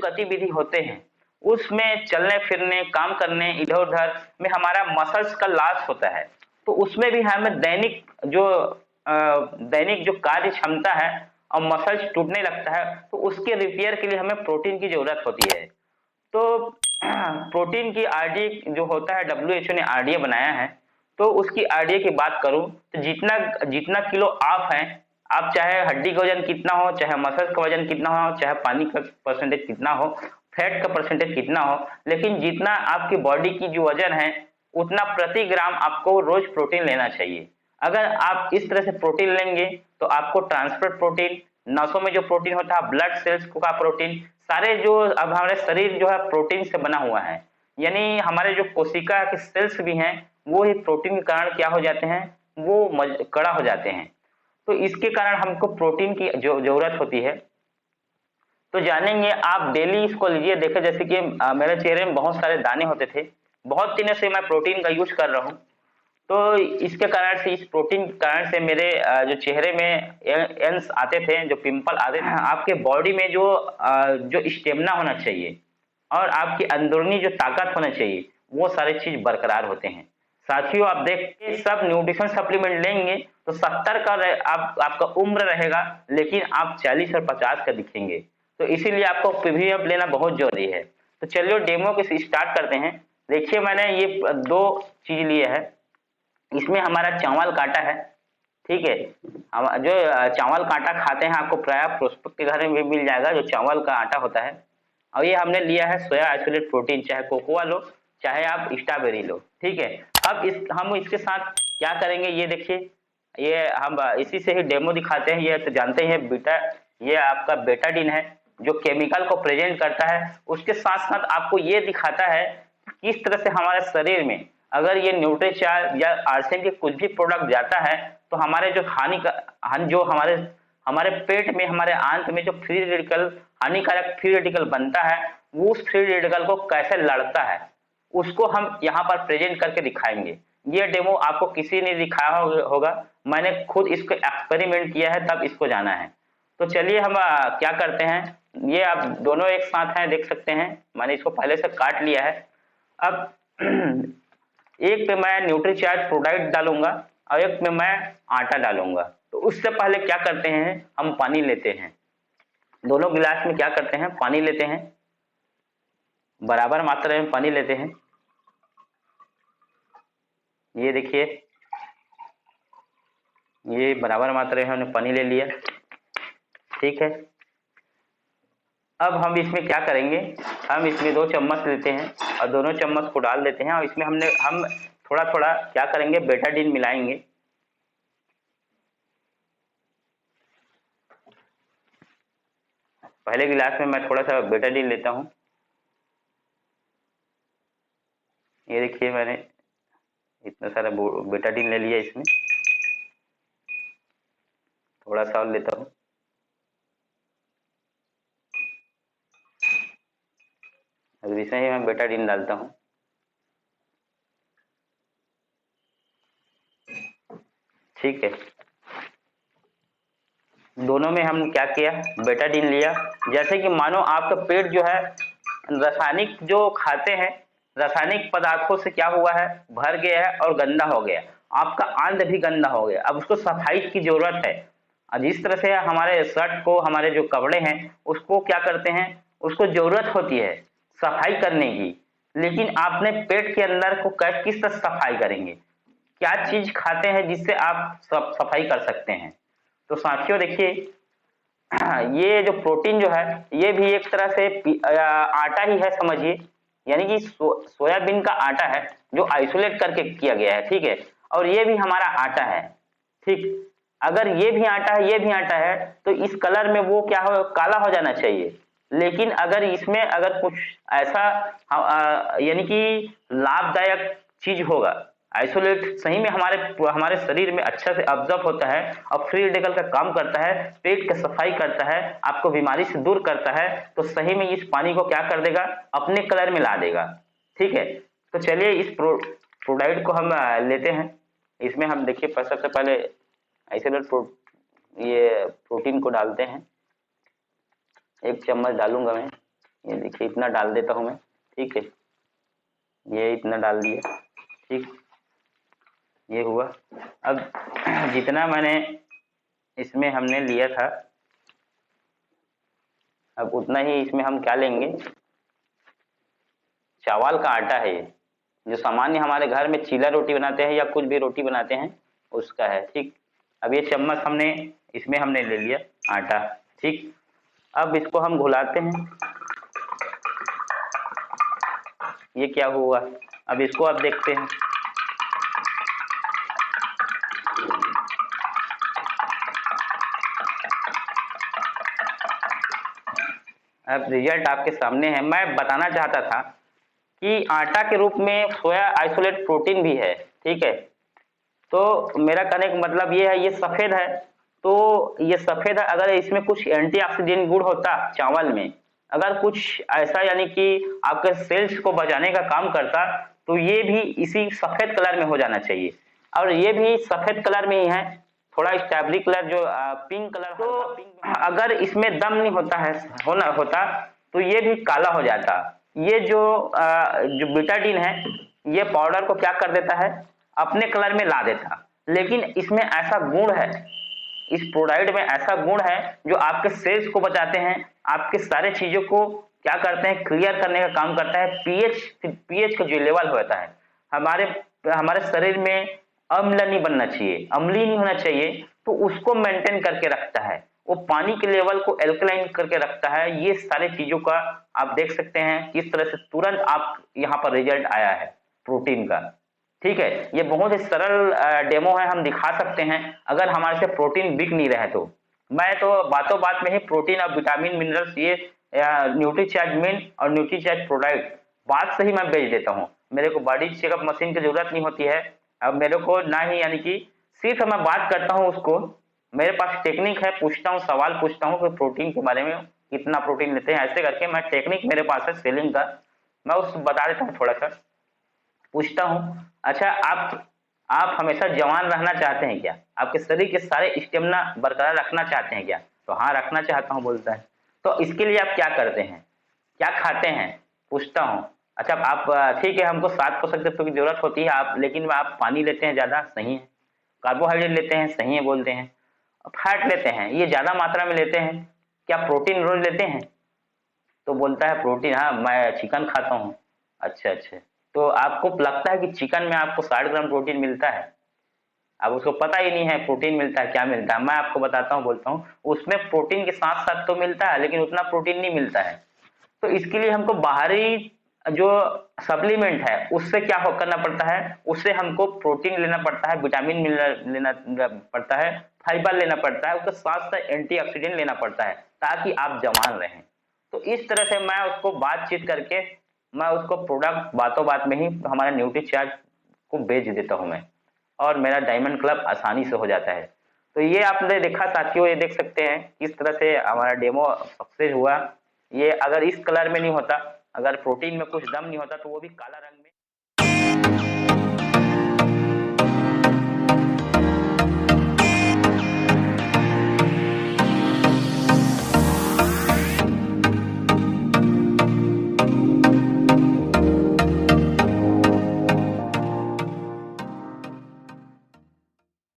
गतिविधि होते हैं उसमें चलने फिरने, काम करने, इधर उधर में हमारा मसल्स का लॉस होता है, तो उसमें भी हमें दैनिक जो कार्य क्षमता है और मसल्स टूटने लगता है, तो उसके रिपेयर के लिए हमें प्रोटीन की जरूरत होती है। तो प्रोटीन की आरडीए जो होता है, डब्ल्यूएचओ ने आरडीए बनाया है, तो उसकी आरडीए की बात करूं तो जितना जितना किलो आप हैं, आप चाहे हड्डी का वजन कितना हो, चाहे मसल्स का वजन कितना हो, चाहे पानी का परसेंटेज कितना हो, फैट का परसेंटेज कितना हो, लेकिन जितना आपकी बॉडी की जो वजन है उतना प्रति ग्राम आपको रोज प्रोटीन लेना चाहिए। अगर आप इस तरह से प्रोटीन लेंगे तो आपको ट्रांसफर प्रोटीन, नसों में जो प्रोटीन होता है, ब्लड सेल्स का प्रोटीन, सारे जो अब हमारे शरीर जो है प्रोटीन से बना हुआ है, यानी हमारे जो कोशिका के सेल्स भी हैं वो ही प्रोटीन के कारण क्या हो जाते हैं, वो कड़ा हो जाते हैं। तो इसके कारण हमको प्रोटीन की जो जरूरत होती है। तो जानेंगे, आप डेली इसको लीजिए। देखिए जैसे कि मेरे चेहरे में बहुत सारे दाने होते थे, बहुत दिनों से मैं प्रोटीन का यूज कर रहा हूँ, तो इसके कारण से, इस प्रोटीन के कारण से मेरे जो चेहरे में एंस आते थे, जो पिंपल आते थे, आपके बॉडी में जो स्टेमिना होना चाहिए और आपकी अंदरूनी जो ताकत होना चाहिए वो सारे चीज बरकरार होते हैं। साथियों, आप देखिए सब न्यूट्रिशन सप्लीमेंट लेंगे तो 70 का आपका उम्र रहेगा, लेकिन आप 40 और 50 का दिखेंगे। तो इसीलिए आपको पीवीएफ लेना बहुत जरूरी है। तो चलिए डेमो के स्टार्ट करते हैं। देखिए मैंने ये दो चीज लिए है, इसमें हमारा चावल काटा है, ठीक है। हम जो चावल का आटा खाते हैं, आपको प्राय प्रोस्पेक्ट के घर में भी मिल जाएगा, जो चावल का आटा होता है। और ये हमने लिया है सोया आइसोलेट प्रोटीन, चाहे कोकोआ लो चाहे आप स्ट्रॉबेरी लो, ठीक है। अब हम इसके साथ क्या करेंगे, ये देखिए, ये हम इसी से ही डेमो दिखाते हैं। ये तो जानते हैं बीटा, ये आपका बेटाडीन है जो केमिकल को प्रेजेंट करता है। उसके साथ साथ आपको ये दिखाता है किस तरह से हमारे शरीर में अगर ये न्यूट्रीचार्ज या आर्सेन के कुछ भी प्रोडक्ट जाता है तो हमारे जो जो हमारे पेट में, हमारे आंत में जो फ्री रेडिकल, हानिकारक फ्री रेडिकल बनता है, वो उस फ्री रेडिकल को कैसे लड़ता है उसको हम यहाँ पर प्रेजेंट करके दिखाएंगे। ये डेमो आपको किसी ने दिखाया होगा, मैंने खुद इसको एक्सपेरिमेंट किया है, तब इसको जाना है। तो चलिए हम क्या करते हैं, ये आप दोनों एक साथ हैं, देख सकते हैं मैंने इसको पहले से काट लिया है। अब एक पे मैं न्यूट्रीचार्ज प्रोडक्ट डालूंगा और एक में मैं आटा डालूंगा। तो उससे पहले क्या करते हैं, हम पानी लेते हैं, दोनों गिलास में क्या करते हैं, पानी लेते हैं, बराबर मात्रा में पानी लेते हैं। ये देखिए, ये बराबर मात्रा में हमने पानी ले लिया, ठीक है। अब हम इसमें क्या करेंगे, हम इसमें 2 चम्मच लेते हैं और दोनों चम्मच को डाल देते हैं और इसमें हम थोड़ा थोड़ा क्या करेंगे, बेटाडीन मिलाएंगे। पहले गिलास में मैं थोड़ा सा बेटाडीन लेता हूं, ये देखिए मैंने इतना सारा बेटाडीन ले लिया, इसमें थोड़ा सा और लेता हूं। अब इसमें ही मैं बेटाडीन डालता हूं, ठीक है। दोनों में हम क्या किया, बेटाडीन लिया। जैसे कि मानो आपका पेट जो है रासायनिक जो खाते हैं, रासायनिक पदार्थों से क्या हुआ है, भर गया है और गंदा हो गया, आपका आंत भी गंदा हो गया। अब उसको सफाई की जरूरत है। जिस तरह से हमारे शर्ट को, हमारे जो कपड़े हैं उसको क्या करते हैं, उसको जरूरत होती है सफाई करने की, लेकिन आपने पेट के अंदर को किस तरह सफाई करेंगे, क्या चीज खाते हैं जिससे आप सफाई कर सकते हैं। तो साथियों देखिए, ये जो प्रोटीन जो है ये भी एक तरह से आटा ही है समझिए, यानी कि सोयाबीन का आटा है जो आइसोलेट करके किया गया है, ठीक है। और ये भी हमारा आटा है, ठीक। अगर ये भी आटा है, ये भी आटा है, तो इस कलर में वो क्या हो, काला हो जाना चाहिए। लेकिन अगर इसमें अगर कुछ ऐसा यानी कि लाभदायक चीज होगा, आइसोलेट सही में हमारे हमारे शरीर में अच्छा से अब्जॉर्ब होता है और फ्री रेडिकल का काम करता है, पेट की सफाई करता है, आपको बीमारी से दूर करता है, तो सही में इस पानी को क्या कर देगा, अपने कलर में ला देगा, ठीक है। तो चलिए इस प्रोडक्ट को हम लेते हैं। इसमें हम देखिए सबसे पहले आइसोलेट ये प्रोटीन को डालते हैं, 1 चम्मच डालूंगा मैं, ये देखिए इतना डाल देता हूँ मैं, ठीक है, ये इतना डाल दिया, ठीक, ये हुआ। अब जितना मैंने इसमें हमने लिया था, अब उतना ही इसमें हम क्या लेंगे, चावल का आटा है ये, जो सामान्य हमारे घर में चीला रोटी बनाते हैं या कुछ भी रोटी बनाते हैं उसका है, ठीक। अब ये चम्मच हमने इसमें हमने ले लिया आटा, ठीक। अब इसको हम घुलाते हैं, ये क्या हुआ, अब इसको आप देखते हैं, अब रिजल्ट आपके सामने है। मैं बताना चाहता था कि आटा के रूप में सोया आइसोलेट प्रोटीन भी है, ठीक है। तो मेरा कहने का मतलब ये है, ये सफेद है, तो ये सफेद है, अगर इसमें कुछ एंटीऑक्सीडेंट गुण होता चावल में, अगर कुछ ऐसा यानी कि आपके सेल्स को बचाने का काम करता, तो ये भी इसी सफेद कलर में हो जाना चाहिए, और ये भी सफेद कलर में ही है, थोड़ा स्ट्रॉबेरी कलर जो पिंक कलर। तो अगर इसमें दम नहीं होता है होता तो ये भी काला हो जाता। ये जो बीटाडीन है, ये पाउडर को क्या कर देता है, अपने कलर में ला देता, लेकिन इसमें ऐसा गुण है, इस प्रोडाक्ट में ऐसा गुण है जो आपके सेल्स को बचाते हैं, आपके सारे चीजों को क्या करते हैं, क्लियर करने का काम करता है। पीएच का जो लेवल होता है हमारे हमारे शरीर में अम्ल नहीं बनना चाहिए, अम्लीय नहीं होना चाहिए, तो उसको मेंटेन करके रखता है, वो पानी के लेवल को एल्कलाइन करके रखता है। ये सारी चीजों का आप देख सकते हैं किस तरह से तुरंत आप यहाँ पर रिजल्ट आया है प्रोटीन का, ठीक है। ये बहुत ही सरल डेमो है, हम दिखा सकते हैं, अगर हमारे से प्रोटीन बिक नहीं रहे तो। मैं तो बातों बात में ही प्रोटीन और विटामिन मिनरल्स, ये न्यूट्रीचार्ज मिन और न्यूट्रीचार्ज प्रोडक्ट बात से ही मैं बेच देता हूँ। मेरे को बॉडी चेकअप मशीन की जरूरत नहीं होती है, अब मेरे को ना ही, यानी कि सिर्फ मैं बात करता हूँ उसको, मेरे पास टेक्निक है, पूछता हूँ, सवाल पूछता हूँ कि प्रोटीन के बारे में, कितना प्रोटीन लेते हैं, ऐसे करके मैं टेक्निक मेरे पास है सेलिंग का, मैं उस बता देता हूँ, थोड़ा सा पूछता हूँ। अच्छा, आप हमेशा जवान रहना चाहते हैं क्या, आपके शरीर के सारे स्टेमिना बरकरार रखना चाहते हैं क्या, तो हाँ रखना चाहता हूँ बोलता है। तो इसके लिए आप क्या करते हैं, क्या खाते हैं, पूछता हूँ। अच्छा आप ठीक है, हमको 7 पोषक तत्वों की जरूरत होती है, आप लेकिन आप पानी लेते हैं ज्यादा, सही है, कार्बोहाइड्रेट लेते हैं, सही है बोलते हैं, फैट लेते हैं, ये ज्यादा मात्रा में लेते हैं, क्या प्रोटीन रोज लेते हैं, तो बोलता है प्रोटीन, हाँ मैं चिकन खाता हूँ। अच्छा अच्छा, तो आपको लगता है कि चिकन में आपको 60 ग्राम प्रोटीन मिलता है, अब उसको पता ही नहीं है प्रोटीन मिलता है, क्या मिलता है। मैं आपको बताता हूँ, बोलता हूँ उसमें प्रोटीन के साथ साथ तो मिलता है, लेकिन उतना प्रोटीन नहीं मिलता है। तो इसके लिए हमको बाहरी जो सप्लीमेंट है उससे क्या करना पड़ता है, उससे हमको प्रोटीन लेना पड़ता है, विटामिन लेना पड़ता है, फाइबर लेना पड़ता है, उसके साथ साथ एंटीऑक्सीडेंट लेना पड़ता है, ताकि आप जवान रहें। तो इस तरह से मैं उसको बातचीत करके, मैं उसको प्रोडक्ट बातों बात में ही हमारा न्यूट्रीचार्ज को बेच देता हूँ मैं, और मेरा डायमंड क्लब आसानी से हो जाता है। तो ये आपने देखा साथियों, ये देख सकते हैं किस तरह से हमारा डेमो सक्सेस हुआ। ये अगर इस कलर में नहीं होता, अगर प्रोटीन में कुछ दम नहीं होता, तो वो भी काला रंग में